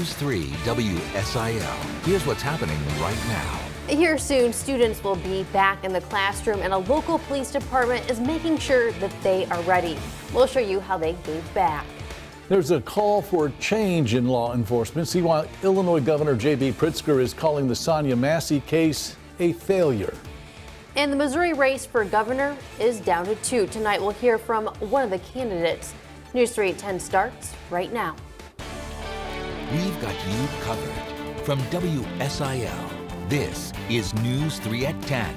News 3 WSIL. Here's what's happening right now. Here soon, students will be back in the classroom, and a local police department is making sure that they are ready. We'll show you how they gave back. There's a call for change in law enforcement. See why Illinois Governor J.B. Pritzker is calling the Sonia Massey case a failure. And the Missouri race for governor is down to 2. Tonight we'll hear from one of the candidates. News 3 at 10 starts right now. We've got you covered. From WSIL, this is News 3 at 10.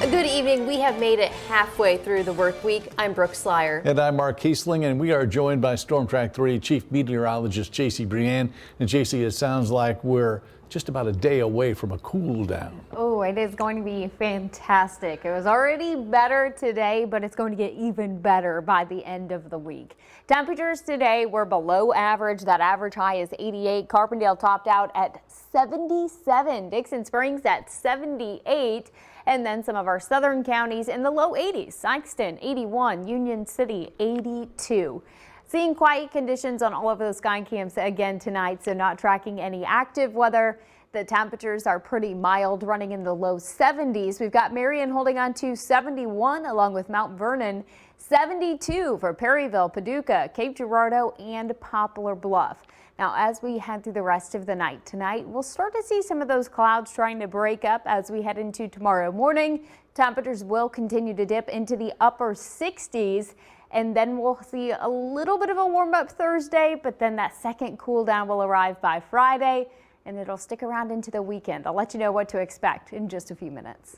Good evening. We have made it halfway through the work week. I'm Brooke Slyer. And I'm Mark Kiesling, and we are joined by Storm Track 3 Chief Meteorologist J.C. Brienne. And J.C., it sounds like we're just about a day away from a cool down. Oh, it is going to be fantastic. It was already better today, but it's going to get even better by the end of the week. Temperatures today were below average. That average high is 88. Carbondale topped out at 77. Dixon Springs at 78. And then some of our southern counties in the low 80s. Sikeston 81, Union City 82. Seeing quiet conditions on all of those sky cams again tonight, so not tracking any active weather. The temperatures are pretty mild, running in the low 70s. We've got Marion holding on to 71, along with Mount Vernon, 72 for Perryville, Paducah, Cape Girardeau, and Poplar Bluff. Now, as we head through the rest of the night tonight, we'll start to see some of those clouds trying to break up as we head into tomorrow morning. Temperatures will continue to dip into the upper 60s. And then we'll see a little bit of a warm up Thursday, but then that second cool down will arrive by Friday, and it'll stick around into the weekend. I'll let you know what to expect in just a few minutes.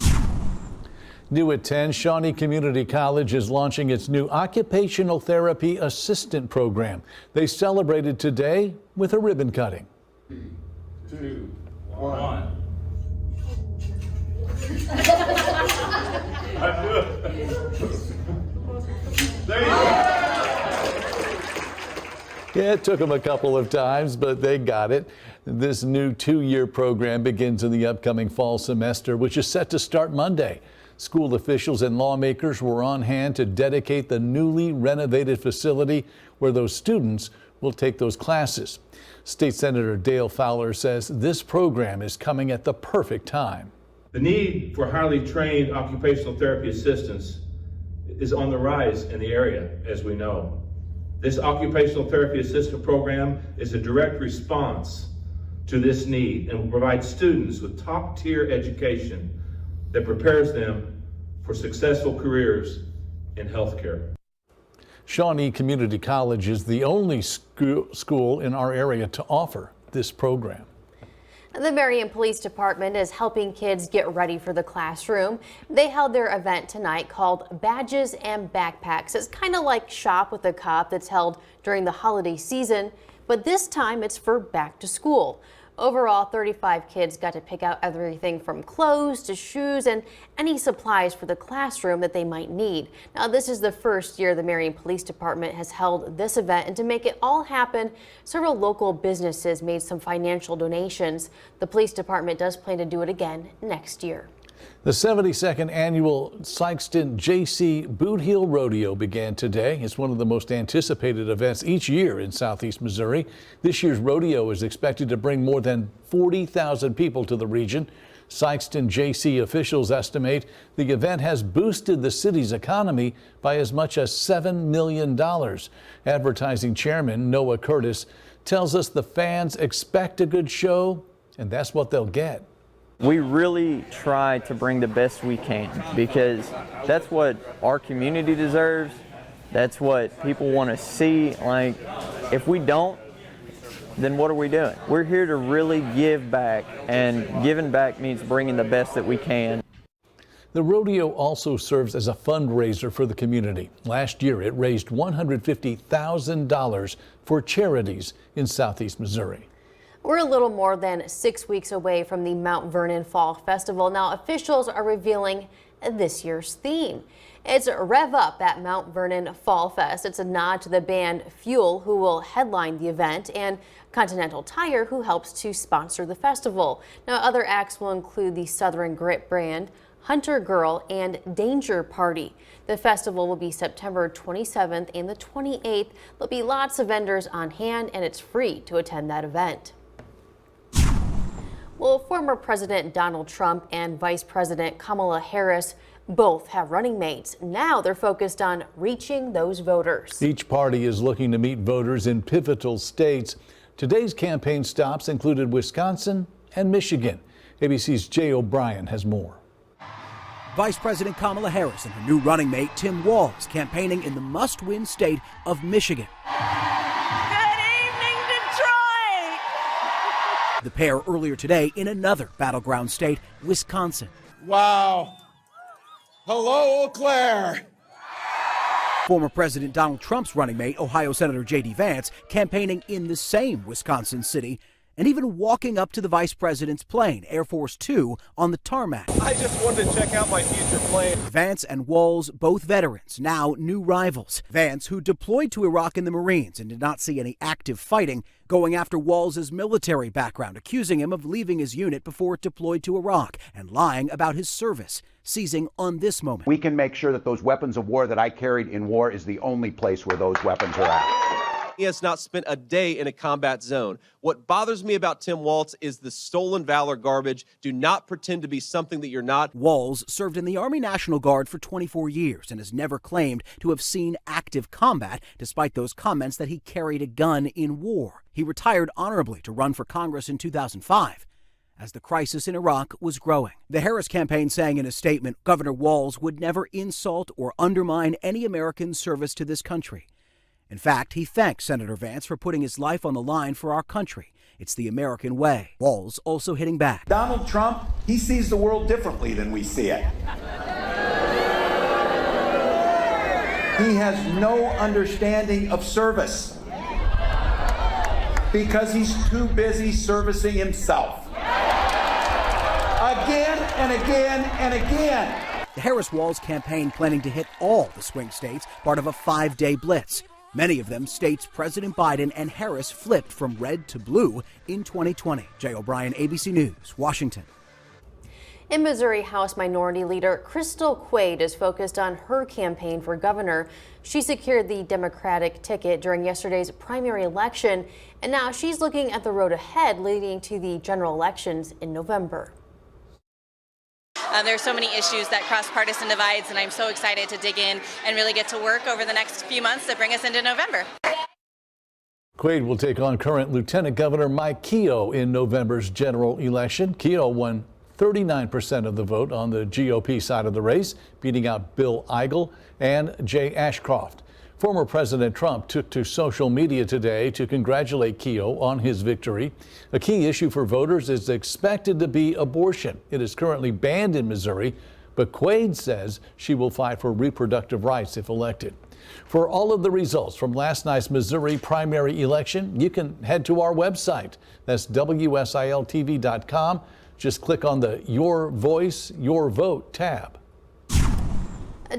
New at 10, Shawnee Community College is launching its new occupational therapy assistant program. They celebrated today with a ribbon cutting. 3, 2, 1. I do it. There you go. Yeah, it took them a couple of times, but they got it. This new 2-year program begins in the upcoming fall semester, which is set to start Monday. School officials and lawmakers were on hand to dedicate the newly renovated facility where those students will take those classes. State Senator Dale Fowler says this program is coming at the perfect time. The need for highly trained occupational therapy assistants is on the rise in the area, as we know. This occupational therapy assistant program is a direct response to this need and will provide students with top-tier education that prepares them for successful careers in healthcare. Shawnee Community College is the only school in our area to offer this program. The Marion Police Department is helping kids get ready for the classroom. They held their event tonight called Badges and Backpacks. It's kind of like Shop with a Cop that's held during the holiday season, but this time it's for back to school. Overall, 35 kids got to pick out everything from clothes to shoes and any supplies for the classroom that they might need. Now, this is the first year the Marion Police Department has held this event, and to make it all happen, several local businesses made some financial donations. The police department does plan to do it again next year. The 72nd annual Sikeston J.C. Boot Heel Rodeo began today. It's one of the most anticipated events each year in southeast Missouri. This year's rodeo is expected to bring more than 40,000 people to the region. Sikeston J.C. officials estimate the event has boosted the city's economy by as much as $7 million. Advertising chairman Noah Curtis tells us the fans expect a good show, and that's what they'll get. We really try to bring the best we can because that's what our community deserves. That's what people want to see. Like, if we don't, then what are we doing? We're here to really give back, and giving back means bringing the best that we can. The rodeo also serves as a fundraiser for the community. Last year, it raised $150,000 for charities in southeast Missouri. We're a little more than 6 weeks away from the Mount Vernon Fall Festival. Now, officials are revealing this year's theme. It's Rev Up at Mount Vernon Fall Fest. It's a nod to the band Fuel, who will headline the event, and Continental Tire, who helps to sponsor the festival. Now, other acts will include the Southern Grit brand, Hunter Girl, and Danger Party. The festival will be September 27th and the 28th. There'll be lots of vendors on hand, and it's free to attend that event. Well, former President Donald Trump and Vice President Kamala Harris both have running mates. Now they're focused on reaching those voters. Each party is looking to meet voters in pivotal states. Today's campaign stops included Wisconsin and Michigan. ABC's Jay O'Brien has more. Vice President Kamala Harris and her new running mate Tim Walz campaigning in the must-win state of Michigan. Good evening, Detroit! The pair earlier today in another battleground state, Wisconsin. Wow. Hello, Eau Claire. Former President Donald Trump's running mate, Ohio Senator J.D. Vance, campaigning in the same Wisconsin city, and even walking up to the vice president's plane, Air Force Two, on the tarmac. I just wanted to check out my future plane. Vance and Walz, both veterans, now new rivals. Vance, who deployed to Iraq in the Marines and did not see any active fighting, going after Walz's military background, accusing him of leaving his unit before it deployed to Iraq and lying about his service, seizing on this moment. We can make sure that those weapons of war that I carried in war is the only place where those weapons are at. He has not spent a day in a combat zone. What bothers me about Tim Walz is the stolen valor garbage. Do not pretend to be something that you're not. Walz served in the Army National Guard for 24 years and has never claimed to have seen active combat, despite those comments that he carried a gun in war. He retired honorably to run for Congress in 2005. As the crisis in Iraq was growing. The Harris campaign saying in a statement, Governor Walz would never insult or undermine any American service to this country. In fact, he thanked Senator Vance for putting his life on the line for our country. It's the American way. Walz also hitting back. Donald Trump, he sees the world differently than we see it. He has no understanding of service because he's too busy servicing himself. Again and again and again. The Harris-Walz campaign planning to hit all the swing states, part of a 5-day blitz. Many of them states President Biden and Harris flipped from red to blue in 2020. Jay O'Brien, ABC News, Washington. In Missouri, House Minority Leader Crystal Quaid is focused on her campaign for governor. She secured the Democratic ticket during yesterday's primary election, and now she's looking at the road ahead leading to the general elections in November. There's so many issues that cross partisan divides, and I'm so excited to dig in and really get to work over the next few months that bring us into November. Quaid will take on current Lieutenant Governor Mike Keogh in November's general election. Keogh won 39% of the vote on the GOP side of the race, beating out Bill Eigel and Jay Ashcroft. Former President Trump took to social media today to congratulate Keogh on his victory. A key issue for voters is expected to be abortion. It is currently banned in Missouri, but Quaid says she will fight for reproductive rights if elected. For all of the results from last night's Missouri primary election, you can head to our website. That's WSIL-TV.com. Just click on the Your Voice, Your Vote tab.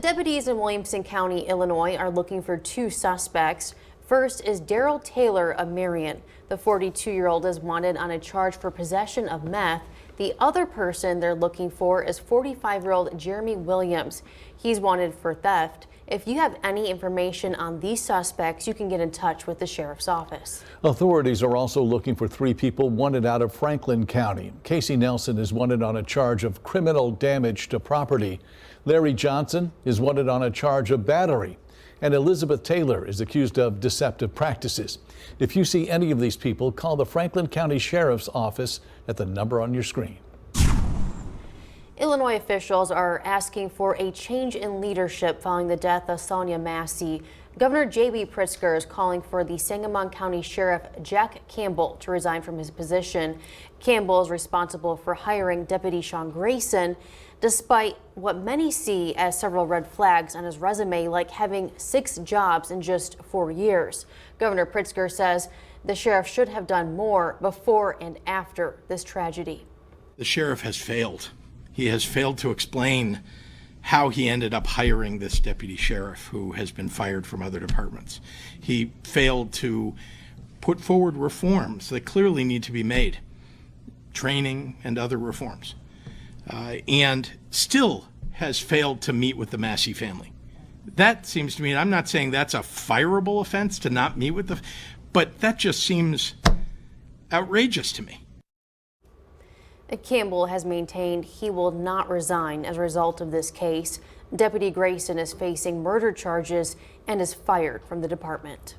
Deputies in Williamson County, Illinois are looking for 2 suspects. First is Daryl Taylor of Marion. The 42-year-old is wanted on a charge for possession of meth. The other person they're looking for is 45-year-old Jeremy Williams. He's wanted for theft. If you have any information on these suspects, you can get in touch with the sheriff's office. Authorities are also looking for 3 people wanted out of Franklin County. Casey Nelson is wanted on a charge of criminal damage to property. Larry Johnson is wanted on a charge of battery. And Elizabeth Taylor is accused of deceptive practices. If you see any of these people, call the Franklin County Sheriff's Office at the number on your screen. Illinois officials are asking for a change in leadership following the death of Sonia Massey. Governor J.B. Pritzker is calling for the Sangamon County Sheriff Jack Campbell to resign from his position. Campbell is responsible for hiring Deputy Sean Grayson, despite what many see as several red flags on his resume, like having 6 jobs in just 4 years. Governor Pritzker says the sheriff should have done more before and after this tragedy. The sheriff has failed. He has failed to explain how he ended up hiring this deputy sheriff who has been fired from other departments. He failed to put forward reforms that clearly need to be made, training and other reforms. and still has failed to meet with the Massey family. That seems to me, and I'm not saying that's a fireable offense to not meet with but that just seems outrageous to me. Campbell has maintained he will not resign as a result of this case. Deputy Grayson is facing murder charges and is fired from the department.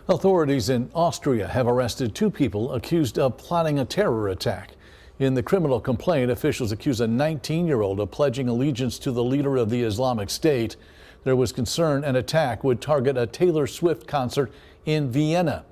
Authorities in Austria have arrested 2 people accused of plotting a terror attack. In the criminal complaint, officials accuse a 19-year-old of pledging allegiance to the leader of the Islamic State. There was concern an attack would target a Taylor Swift concert in Vienna.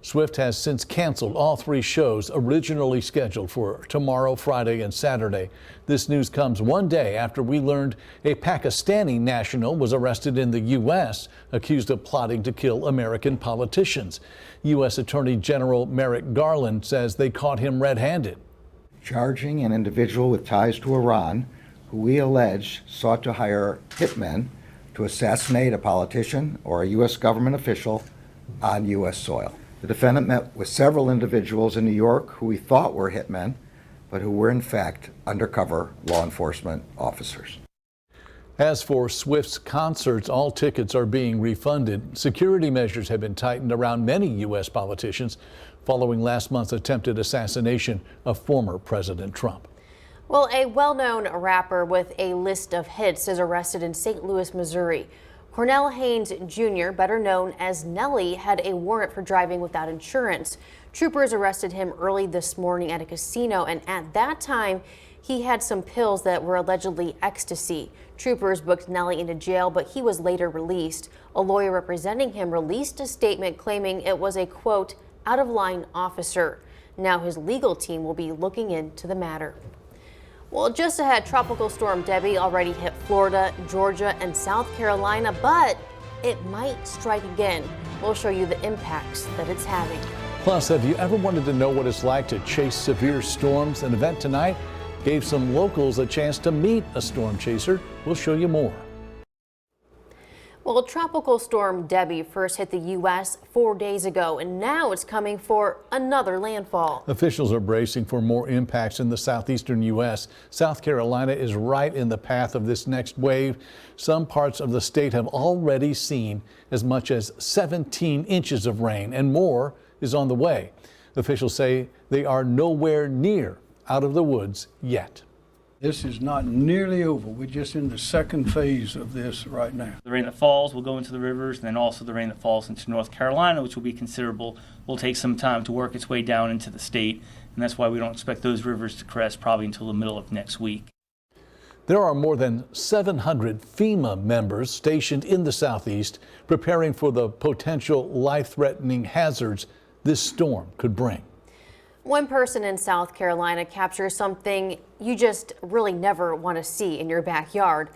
Swift has since canceled all 3 shows originally scheduled for tomorrow, Friday, and Saturday. This news comes one day after we learned a Pakistani national was arrested in the U.S. accused of plotting to kill American politicians. U.S. Attorney General Merrick Garland says they caught him red-handed. Charging an individual with ties to Iran, who we allege sought to hire hitmen to assassinate a politician or a U.S. government official on U.S. soil. The defendant met with several individuals in New York who we thought were hitmen, but who were in fact undercover law enforcement officers. As for Swift's concerts, all tickets are being refunded. Security measures have been tightened around many U.S. politicians following last month's attempted assassination of former President Trump. Well, a well-known rapper with a list of hits is arrested in St. Louis, Missouri. Cornell Haynes Jr., better known as Nelly, had a warrant for driving without insurance. Troopers arrested him early this morning at a casino, and at that time, he had some pills that were allegedly ecstasy. Troopers booked Nelly into jail, but he was later released. A lawyer representing him released a statement claiming it was a, quote, out-of-line officer. Now his legal team will be looking into the matter. Well, just ahead, Tropical Storm Debby already hit Florida, Georgia, and South Carolina, but it might strike again. We'll show you the impacts that it's having. Plus, have you ever wanted to know what it's like to chase severe storms? An event tonight gave some locals a chance to meet a storm chaser. We'll show you more. Well, Tropical Storm Debby first hit the U.S. 4 days ago, and now it's coming for another landfall. Officials are bracing for more impacts in the southeastern U.S. South Carolina is right in the path of this next wave. Some parts of the state have already seen as much as 17 inches of rain, and more is on the way. Officials say they are nowhere near out of the woods yet. This is not nearly over. We're just in the second phase of this right now. The rain that falls will go into the rivers, and then also the rain that falls into North Carolina, which will be considerable, will take some time to work its way down into the state, and that's why we don't expect those rivers to crest probably until the middle of next week. There are more than 700 FEMA members stationed in the southeast preparing for the potential life-threatening hazards this storm could bring. One person in South Carolina captures something you just really never want to see in your backyard.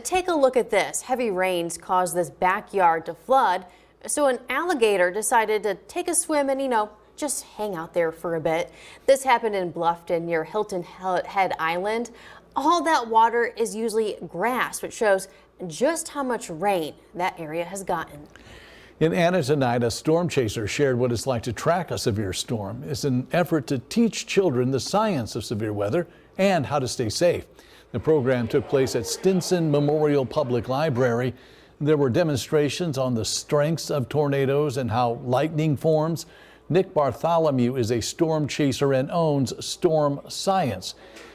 Take a look at this. Heavy rains caused this backyard to flood, so an alligator decided to take a swim and, just hang out there for a bit. This happened in Bluffton near Hilton Head Island. All that water is usually grass, which shows just how much rain that area has gotten. In Anna tonight, a storm chaser shared what it's like to track a severe storm. It's an effort to teach children the science of severe weather and how to stay safe. The program took place at Stinson Memorial Public Library. There were demonstrations on the strengths of tornadoes and how lightning forms. Nick Bartholomew is a storm chaser and owns Storm Science.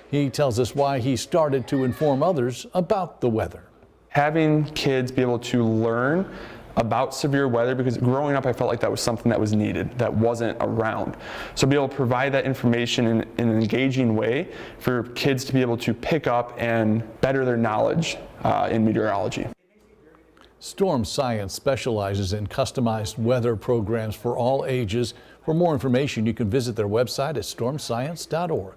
He tells us why he started to inform others about the weather. Having kids be able to learn about severe weather, because growing up I felt like that was something that was needed, that wasn't around. So be able to provide that information in an engaging way for kids to be able to pick up and better their knowledge in meteorology. Storm Science specializes in customized weather programs for all ages. For more information, you can visit their website at stormscience.org.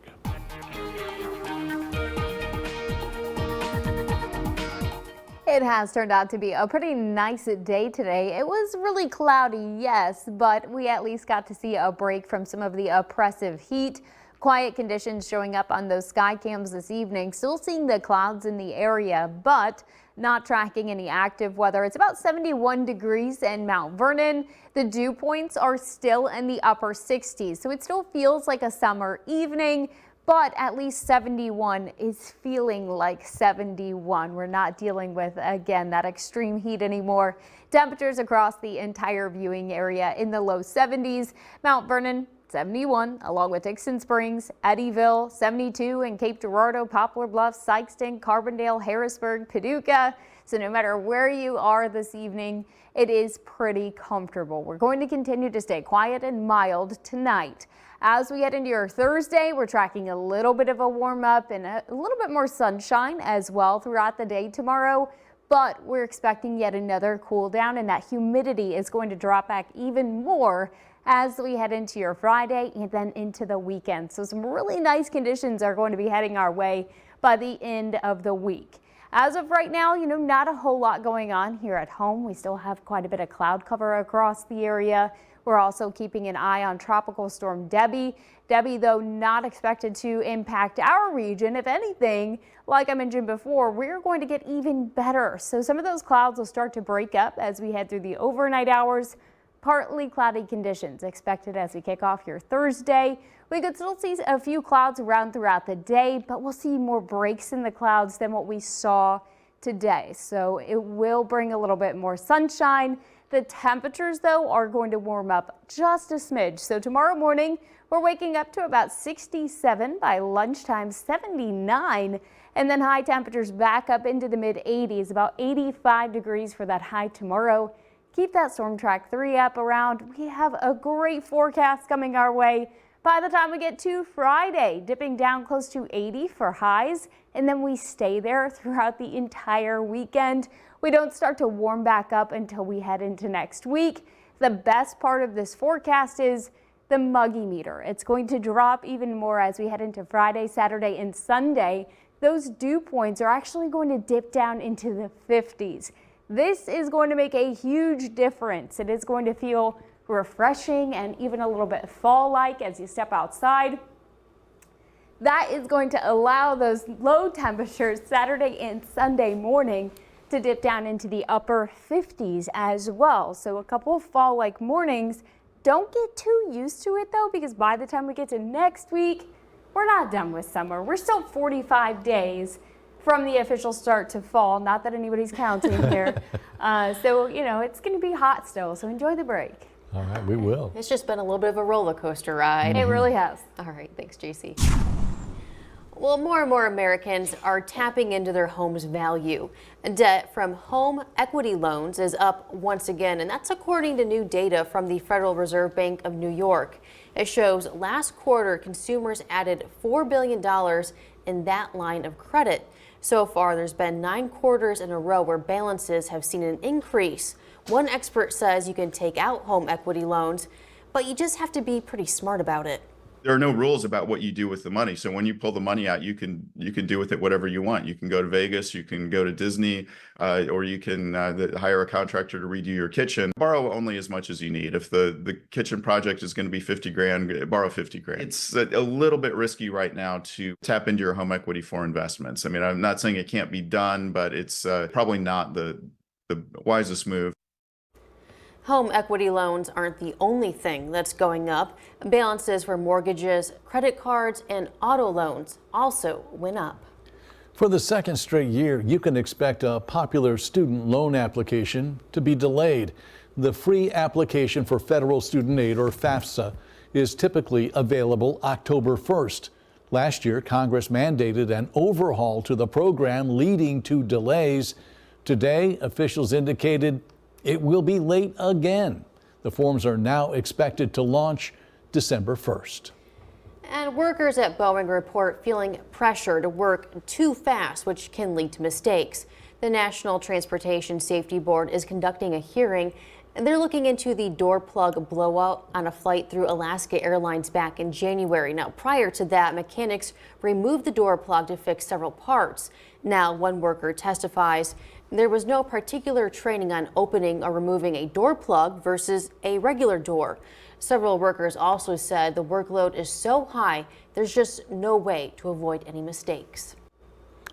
It has turned out to be a pretty nice day today. It was really cloudy, yes, but we at least got to see a break from some of the oppressive heat. Quiet conditions showing up on those sky cams this evening. Still seeing the clouds in the area, but not tracking any active weather. It's about 71 degrees in Mount Vernon. The dew points are still in the upper 60s, so it still feels like a summer evening. but at least 71 is feeling like 71. We're not dealing with, again, that extreme heat anymore. Temperatures across the entire viewing area in the low 70s. Mount Vernon, 71, along with Dixon Springs, Eddyville, 72, and Cape Girardeau, Poplar Bluff, Sykeston, Carbondale, Harrisburg, Paducah. So no matter where you are this evening, it is pretty comfortable. We're going to continue to stay quiet and mild tonight. As we head into your Thursday, we're tracking a little bit of a warm up and a little bit more sunshine as well throughout the day tomorrow. But we're expecting yet another cool down, and that humidity is going to drop back even more as we head into your Friday and then into the weekend. So some really nice conditions are going to be heading our way by the end of the week. As of right now, not a whole lot going on here at home. We still have quite a bit of cloud cover across the area. We're also keeping an eye on Tropical Storm Debby. Debby, though, not expected to impact our region. If anything, like I mentioned before, we're going to get even better. So some of those clouds will start to break up as we head through the overnight hours. Partly cloudy conditions expected as we kick off your Thursday. We could still see a few clouds around throughout the day, but we'll see more breaks in the clouds than what we saw today. So it will bring a little bit more sunshine. The temperatures, though, are going to warm up just a smidge. So tomorrow morning, we're waking up to about 67, by lunchtime 79, and then high temperatures back up into the mid 80s, about 85 degrees for that high tomorrow. Keep that storm track 3 up around. We have a great forecast coming our way by the time we get to Friday, dipping down close to 80 for highs, and then we stay there throughout the entire weekend. We don't start to warm back up until we head into next week. The best part of this forecast is the muggy meter. It's going to drop even more as we head into Friday, Saturday, and Sunday. Those dew points are actually going to dip down into the 50s. This is going to make a huge difference. It is going to feel refreshing and even a little bit fall-like as you step outside. That is going to allow those low temperatures Saturday and Sunday morning to dip down into the upper 50s as well. So a couple of fall-like mornings. Don't get too used to it though, because by the time we get to next week, we're not done with summer. We're still 45 days from the official start to fall. Not that anybody's counting here. So, it's going to be hot still. So enjoy the break. All right, we will. It's just been a little bit of a roller coaster ride. It really has. All right, thanks, JC. Well, more and more Americans are tapping into their home's value. Debt from home equity loans is up once again, and that's according to new data from the Federal Reserve Bank of New York. It shows last quarter consumers added $4 billion in that line of credit. So far, there's been 9 quarters in a row where balances have seen an increase. One expert says you can take out home equity loans, but you just have to be pretty smart about it. There are no rules about what you do with the money. So when you pull the money out, you can do with it whatever you want. You can go to Vegas, you can go to Disney, or you can hire a contractor to redo your kitchen. Borrow only as much as you need. If the kitchen project is going to be 50 grand, borrow 50 grand. It's a little bit risky right now to tap into your home equity for investments. I mean, I'm not saying it can't be done, but it's probably not the wisest move. Home equity loans aren't the only thing that's going up. Balances for mortgages, credit cards, and auto loans also went up. For the second straight year, you can expect a popular student loan application to be delayed. The free application for federal student aid, or FAFSA, is typically available October 1st. Last year, Congress mandated an overhaul to the program, leading to delays. Today, officials indicated it will be late again. The forms are now expected to launch December 1st. And workers at Boeing report feeling pressure to work too fast, which can lead to mistakes. The National Transportation Safety Board is conducting a hearing, and they're looking into the door plug blowout on a flight through Alaska Airlines back in January. Now, prior to that, mechanics removed the door plug to fix several parts. Now, one worker testifies there was no particular training on opening or removing a door plug versus a regular door. Several workers also said the workload is so high, there's just no way to avoid any mistakes.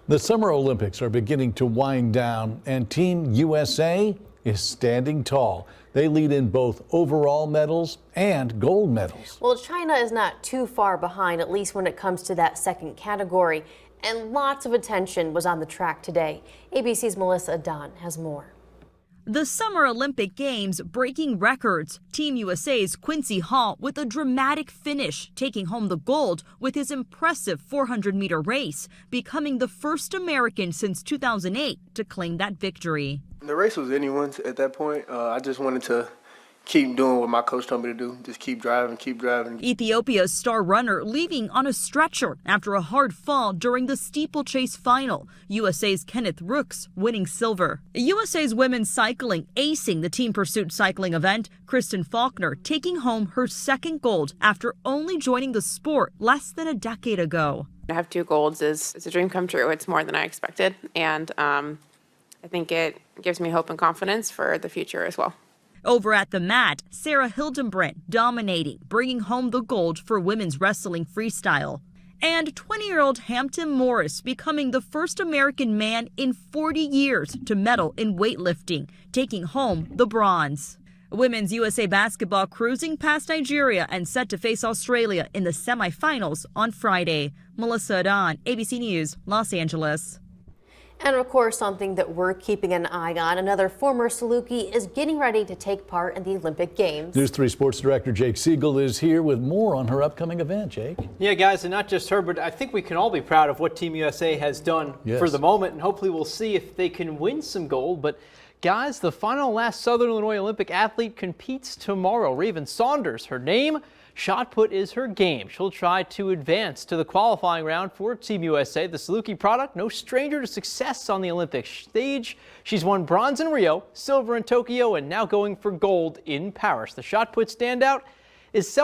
The Summer Olympics are beginning to wind down, and Team USA is standing tall. They lead in both overall medals and gold medals. Well, China is not too far behind, at least when it comes to that second category. And lots of attention was on the track today. ABC's Melissa Adon has more. The Summer Olympic Games breaking records. Team USA's Quincy Hall with a dramatic finish, taking home the gold with his impressive 400-meter race, becoming the first American since 2008 to claim that victory. The race was anyone's at that point. I just wanted to keep doing what my coach told me to do. Just keep driving, keep driving. Ethiopia's star runner leaving on a stretcher after a hard fall during the steeplechase final. USA's Kenneth Rooks winning silver. USA's women's cycling acing the team pursuit cycling event. Kristen Faulkner taking home her second gold after only joining the sport less than a decade ago. To have 2 golds is a dream come true. It's more than I expected. And I think it gives me hope and confidence for the future as well. Over at the mat, Sarah Hildenbrand dominating, bringing home the gold for women's wrestling freestyle. And 20-year-old Hampton Morris becoming the first American man in 40 years to medal in weightlifting, taking home the bronze. Women's USA basketball cruising past Nigeria and set to face Australia in the semifinals on Friday. Melissa Adon, ABC News, Los Angeles. And of course, something that we're keeping an eye on, another former Saluki is getting ready to take part in the Olympic Games. News 3 Sports Director Jake Siegel is here with more on her upcoming event. Jake? Yeah, guys, and not just her, but I think we can all be proud of what Team USA has done for the moment, and hopefully we'll see if they can win some gold. But guys, the final last Southern Illinois Olympic athlete competes tomorrow. Raven Saunders, her name. Shot put is her game. She'll try to advance to the qualifying round for Team USA. The Saluki product, no stranger to success on the Olympic stage. She's won bronze in Rio, silver in Tokyo, and now going for gold in Paris. The shot put standout has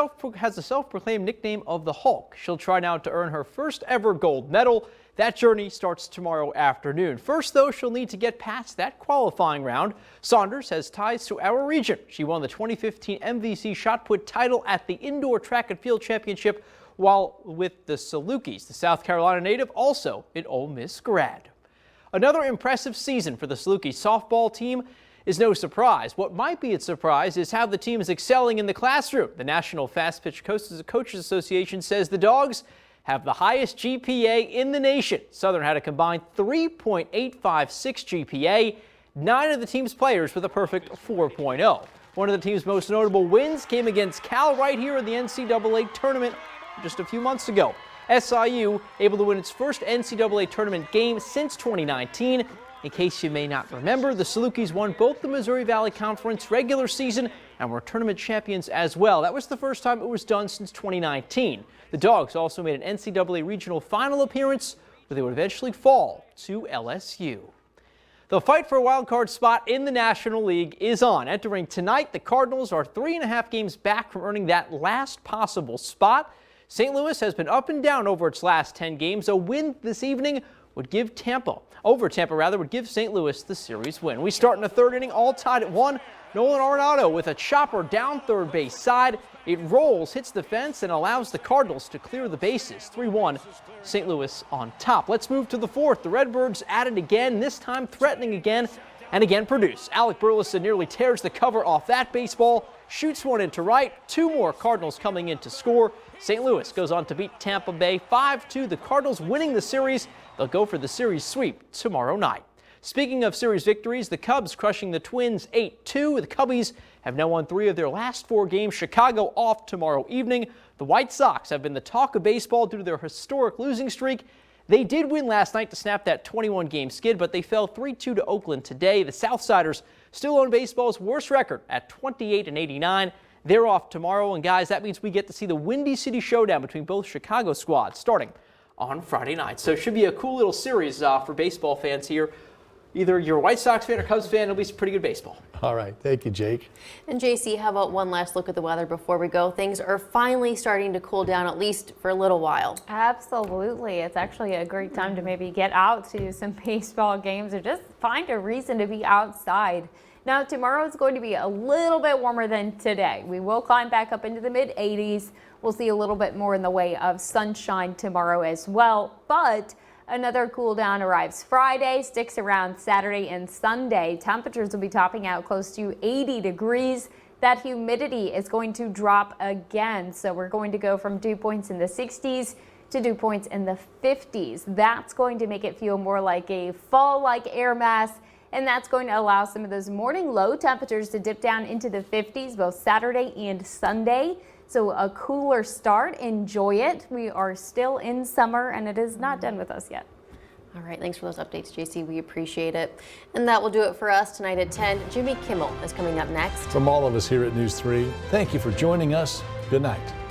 a self-proclaimed nickname of the Hulk. She'll try now to earn her first ever gold medal. That journey starts tomorrow afternoon. First, though, she'll need to get past that qualifying round. Saunders has ties to our region. She won the 2015 MVC shot put title at the Indoor Track and Field Championship while with the Salukis. The South Carolina native, also an Ole Miss grad. Another impressive season for the Saluki softball team is no surprise. What might be a surprise is how the team is excelling in the classroom. The National Fast Pitch Coaches Association says the Dogs have the highest GPA in the nation. Southern had a combined 3.856 GPA, 9 of the team's players with a perfect 4.0. One of the team's most notable wins came against Cal right here in the NCAA tournament just a few months ago. SIU able to win its first NCAA tournament game since 2019. In case you may not remember, the Salukis won both the Missouri Valley Conference regular season and were tournament champions as well. That was the first time it was done since 2019. The Dogs also made an NCAA regional final appearance where they would eventually fall to LSU. The fight for a wild card spot in the National League is on. Entering tonight, the Cardinals are 3.5 games back from earning that last possible spot. St. Louis has been up and down over its last 10 games. A win this evening would give Tampa would give St. Louis the series win. We start in the third inning, all tied at 1. Nolan Arenado with a chopper down third base side. It rolls, hits the fence, and allows the Cardinals to clear the bases. 3-1, St. Louis on top. Let's move to the fourth. The Redbirds at it again, this time threatening again, and again produce. Alec Burleson nearly tears the cover off that baseball, shoots one into right. 2 more Cardinals coming in to score. St. Louis goes on to beat Tampa Bay 5-2. The Cardinals winning the series. They'll go for the series sweep tomorrow night. Speaking of series victories, the Cubs crushing the Twins 8-2. The Cubbies have now won 3 of their last 4 games. Chicago off tomorrow evening. The White Sox have been the talk of baseball due to their historic losing streak. They did win last night to snap that 21-game skid, but they fell 3-2 to Oakland today. The Southsiders still own baseball's worst record at 28-89. They're off tomorrow, and guys, that means we get to see the Windy City Showdown between both Chicago squads starting on Friday night. So it should be a cool little series for baseball fans here. Either you're a White Sox fan or Cubs fan, it'll be some pretty good baseball. All right. Thank you, Jake. And JC, how about one last look at the weather before we go? Things are finally starting to cool down, at least for a little while. Absolutely. It's actually a great time to maybe get out to some baseball games or just find a reason to be outside. Now, tomorrow is going to be a little bit warmer than today. We will climb back up into the mid-80s. We'll see a little bit more in the way of sunshine tomorrow as well, but Another cool down arrives Friday, sticks around Saturday and Sunday. Temperatures will be topping out close to 80 degrees. That humidity is going to drop again. So we're going to go from dew points in the 60s to dew points in the 50s. That's going to make it feel more like a fall-like air mass, and that's going to allow some of those morning low temperatures to dip down into the 50s both Saturday and Sunday. So a cooler start. Enjoy it. We are still in summer, and it is not done with us yet. All right, thanks for those updates, JC. We appreciate it. And that will do it for us tonight at 10. Jimmy Kimmel is coming up next. From all of us here at News 3, thank you for joining us. Good night.